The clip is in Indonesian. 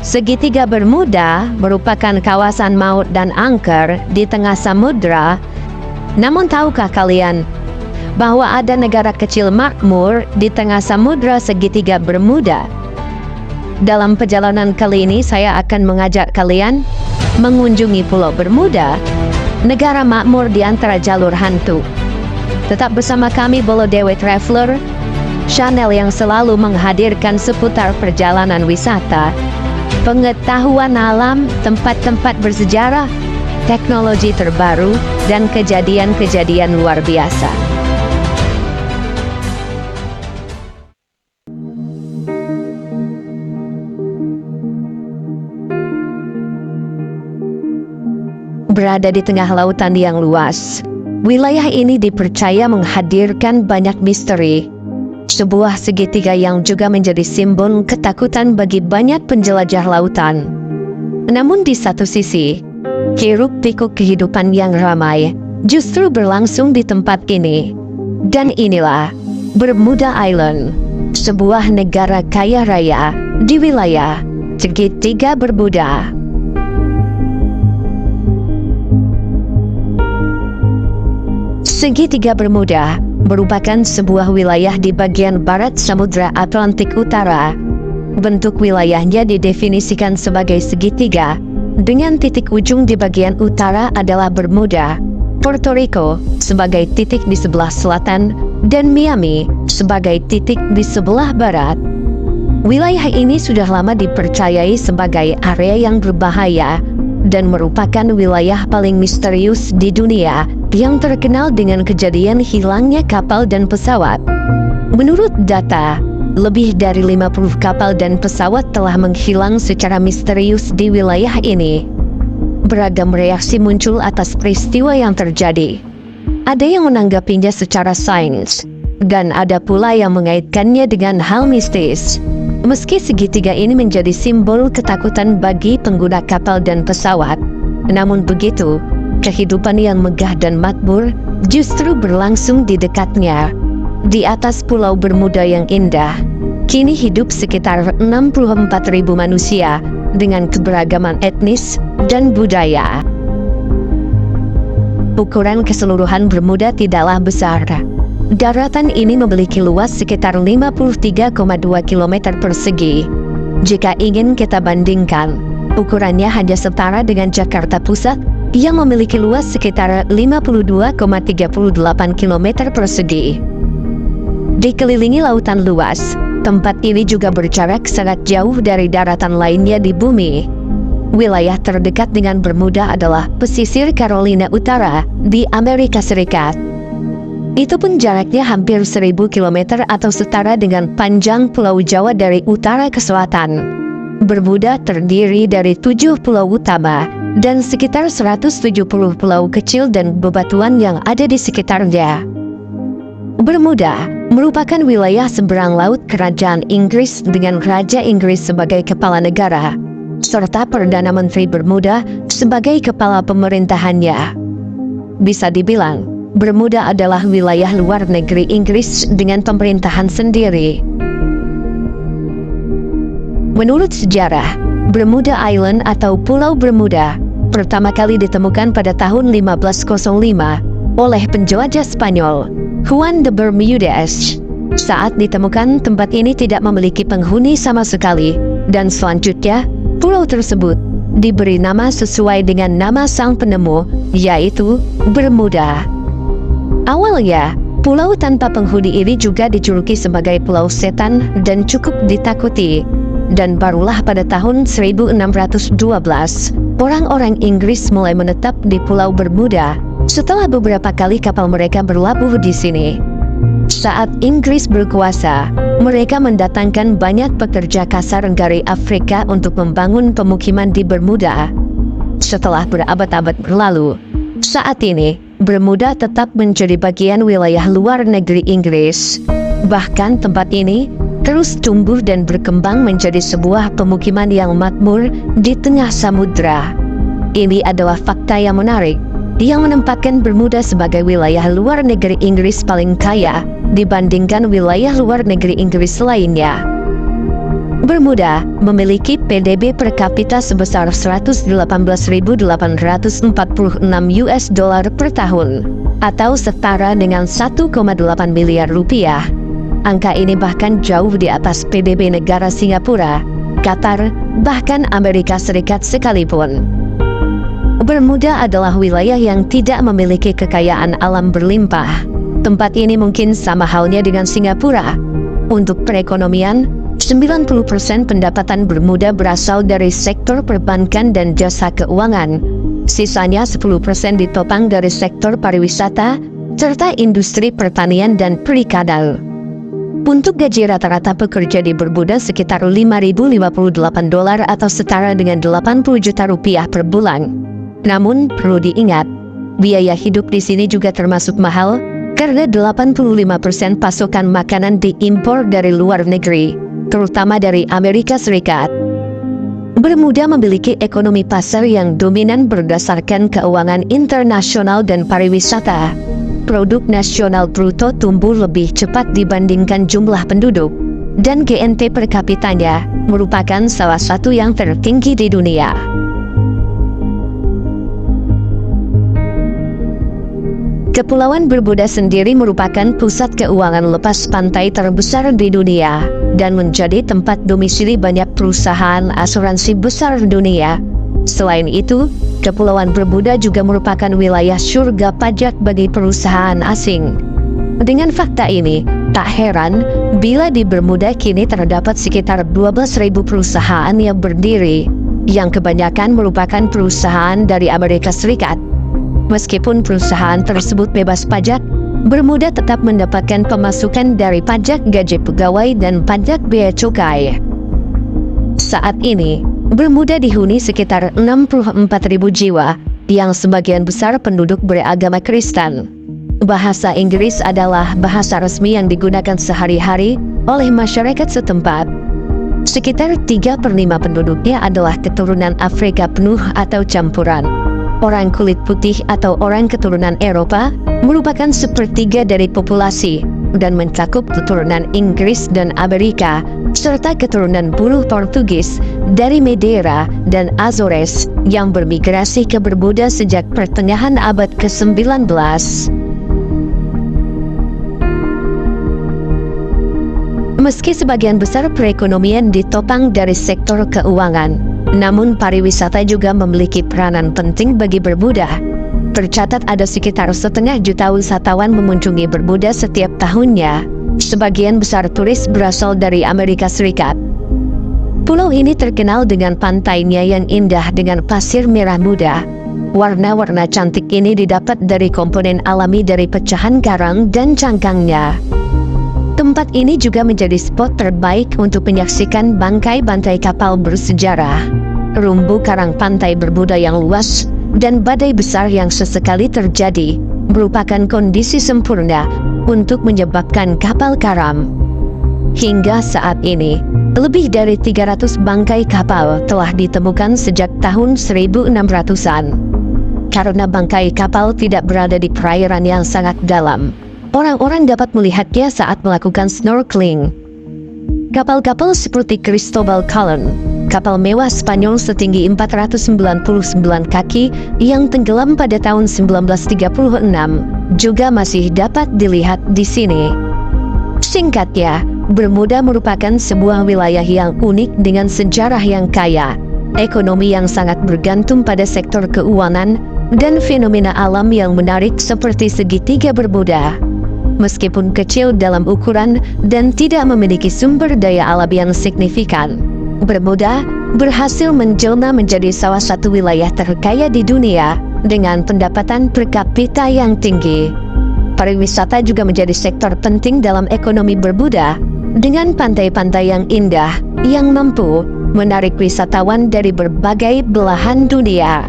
Segitiga Bermuda merupakan kawasan maut dan angker di tengah samudra. Namun tahukah kalian bahwa ada negara kecil makmur di tengah samudra segitiga Bermuda? Dalam perjalanan kali ini saya akan mengajak kalian mengunjungi Pulau Bermuda, negara makmur di antara jalur hantu. Tetap bersama kami Bolodewe Traveler, channel yang selalu menghadirkan seputar perjalanan wisata, pengetahuan alam, tempat-tempat bersejarah, teknologi terbaru, dan kejadian-kejadian luar biasa. Berada di tengah lautan yang luas, wilayah ini dipercaya menghadirkan banyak misteri. Sebuah segitiga yang juga menjadi simbol ketakutan bagi banyak penjelajah lautan. Namun di satu sisi, hiruk-pikuk kehidupan yang ramai justru berlangsung di tempat ini. Dan inilah Bermuda Island, sebuah negara kaya raya di wilayah segitiga Bermuda. Segitiga Bermuda merupakan sebuah wilayah di bagian barat Samudra Atlantik Utara. Bentuk wilayahnya didefinisikan sebagai segitiga, dengan titik ujung di bagian utara adalah Bermuda, Puerto Rico sebagai titik di sebelah selatan, dan Miami sebagai titik di sebelah barat. Wilayah ini sudah lama dipercayai sebagai area yang berbahaya dan merupakan wilayah paling misterius di dunia yang terkenal dengan kejadian hilangnya kapal dan pesawat. Menurut data, lebih dari 50 kapal dan pesawat telah menghilang secara misterius di wilayah ini. Beragam reaksi muncul atas peristiwa yang terjadi. Ada yang menanggapinya secara sains, dan ada pula yang mengaitkannya dengan hal mistis. Meski segitiga ini menjadi simbol ketakutan bagi pengguna kapal dan pesawat, namun begitu, kehidupan yang megah dan makmur justru berlangsung di dekatnya. Di atas Pulau Bermuda yang indah, kini hidup sekitar 64.000 manusia dengan keberagaman etnis dan budaya. Ukuran keseluruhan Bermuda tidaklah besar. Daratan ini memiliki luas sekitar 53,2 km persegi. Jika ingin kita bandingkan, ukurannya hanya setara dengan Jakarta Pusat yang memiliki luas sekitar 52,38 km persegi. Dikelilingi lautan luas, tempat ini juga berjarak sangat jauh dari daratan lainnya di bumi. Wilayah terdekat dengan Bermuda adalah pesisir Carolina Utara di Amerika Serikat. Itu pun jaraknya hampir 1.000 km atau setara dengan panjang Pulau Jawa dari utara ke selatan. Bermuda terdiri dari 7 pulau utama dan sekitar 170 pulau kecil dan bebatuan yang ada di sekitarnya. Bermuda merupakan wilayah seberang laut Kerajaan Inggris dengan Raja Inggris sebagai kepala negara, serta Perdana Menteri Bermuda sebagai kepala pemerintahannya. Bisa dibilang, Bermuda adalah wilayah luar negeri Inggris dengan pemerintahan sendiri. Menurut sejarah, Bermuda Island atau Pulau Bermuda pertama kali ditemukan pada tahun 1505 oleh penjelajah Spanyol, Juan de Bermúdez. Saat ditemukan, tempat ini tidak memiliki penghuni sama sekali, dan selanjutnya, pulau tersebut diberi nama sesuai dengan nama sang penemu, yaitu Bermuda. Awalnya, pulau tanpa penghuni ini juga dijuluki sebagai Pulau Setan dan cukup ditakuti. Dan barulah pada tahun 1612, orang-orang Inggris mulai menetap di Pulau Bermuda setelah beberapa kali kapal mereka berlabuh di sini. Saat Inggris berkuasa, mereka mendatangkan banyak pekerja kasar dari Afrika untuk membangun pemukiman di Bermuda. Setelah berabad-abad berlalu, saat ini Bermuda tetap menjadi bagian wilayah luar negeri Inggris. Bahkan tempat ini terus tumbuh dan berkembang menjadi sebuah pemukiman yang makmur di tengah samudra. Ini adalah fakta yang menarik, yang menempatkan Bermuda sebagai wilayah luar negeri Inggris paling kaya dibandingkan wilayah luar negeri Inggris lainnya. Bermuda memiliki PDB per kapita sebesar 118.846 US dollar per tahun, atau setara dengan 1,8 miliar rupiah. Angka ini bahkan jauh di atas PDB negara Singapura, Qatar, bahkan Amerika Serikat sekalipun. Bermuda adalah wilayah yang tidak memiliki kekayaan alam berlimpah. Tempat ini mungkin sama halnya dengan Singapura. Untuk perekonomian, 90% pendapatan Bermuda berasal dari sektor perbankan dan jasa keuangan. Sisanya 10% ditopang dari sektor pariwisata, serta industri pertanian dan perikanan. Untuk gaji rata-rata pekerja di Bermuda sekitar $5.058 atau setara dengan 80 juta rupiah per bulan. Namun perlu diingat, biaya hidup di sini juga termasuk mahal karena 85% pasokan makanan diimpor dari luar negeri, terutama dari Amerika Serikat. Bermuda memiliki ekonomi pasar yang dominan berdasarkan keuangan internasional dan pariwisata. Produk nasional bruto tumbuh lebih cepat dibandingkan jumlah penduduk, dan GNP per kapitanya merupakan salah satu yang tertinggi di dunia. Kepulauan Bermuda sendiri merupakan pusat keuangan lepas pantai terbesar di dunia dan menjadi tempat domisili banyak perusahaan asuransi besar dunia. Selain itu, Kepulauan Bermuda juga merupakan wilayah surga pajak bagi perusahaan asing. Dengan fakta ini, tak heran bila di Bermuda kini terdapat sekitar 12.000 perusahaan yang berdiri, yang kebanyakan merupakan perusahaan dari Amerika Serikat. Meskipun perusahaan tersebut bebas pajak, Bermuda tetap mendapatkan pemasukan dari pajak gaji pegawai dan pajak bea cukai. Saat ini, Bermuda dihuni sekitar 64.000 jiwa, yang sebagian besar penduduk beragama Kristen. Bahasa Inggris adalah bahasa resmi yang digunakan sehari-hari oleh masyarakat setempat. Sekitar 3/5 penduduknya adalah keturunan Afrika penuh atau campuran. Orang kulit putih atau orang keturunan Eropa merupakan sepertiga dari populasi dan mencakup keturunan Inggris dan Amerika, serta keturunan buruh Portugis dari Madeira dan Azores yang bermigrasi ke Bermuda sejak pertengahan abad ke-19. Meski sebagian besar perekonomian ditopang dari sektor keuangan, namun pariwisata juga memiliki peranan penting bagi Bermuda. Tercatat ada sekitar 1,5 juta wisatawan mengunjungi Bermuda setiap tahunnya. Sebagian besar turis berasal dari Amerika Serikat. Pulau ini terkenal dengan pantainya yang indah dengan pasir merah muda. Warna-warna cantik ini didapat dari komponen alami dari pecahan karang dan cangkangnya. Tempat ini juga menjadi spot terbaik untuk menyaksikan bangkai-bangkai kapal bersejarah, rumbu karang pantai Bermuda yang luas, dan badai besar yang sesekali terjadi, merupakan kondisi sempurna untuk menyebabkan kapal karam. Hingga saat ini, lebih dari 300 bangkai kapal telah ditemukan sejak tahun 1600-an. Karena bangkai kapal tidak berada di perairan yang sangat dalam, orang-orang dapat melihatnya saat melakukan snorkeling. Kapal-kapal seperti Cristobal Colon, kapal mewah Spanyol setinggi 499 kaki yang tenggelam pada tahun 1936, juga masih dapat dilihat di sini. Singkatnya, Bermuda merupakan sebuah wilayah yang unik dengan sejarah yang kaya, ekonomi yang sangat bergantung pada sektor keuangan, dan fenomena alam yang menarik seperti segitiga Bermuda. Meskipun kecil dalam ukuran dan tidak memiliki sumber daya alam yang signifikan, Bermuda berhasil menjelma menjadi salah satu wilayah terkaya di dunia dengan pendapatan per kapita yang tinggi. Pariwisata juga menjadi sektor penting dalam ekonomi Bermuda, dengan pantai-pantai yang indah yang mampu menarik wisatawan dari berbagai belahan dunia.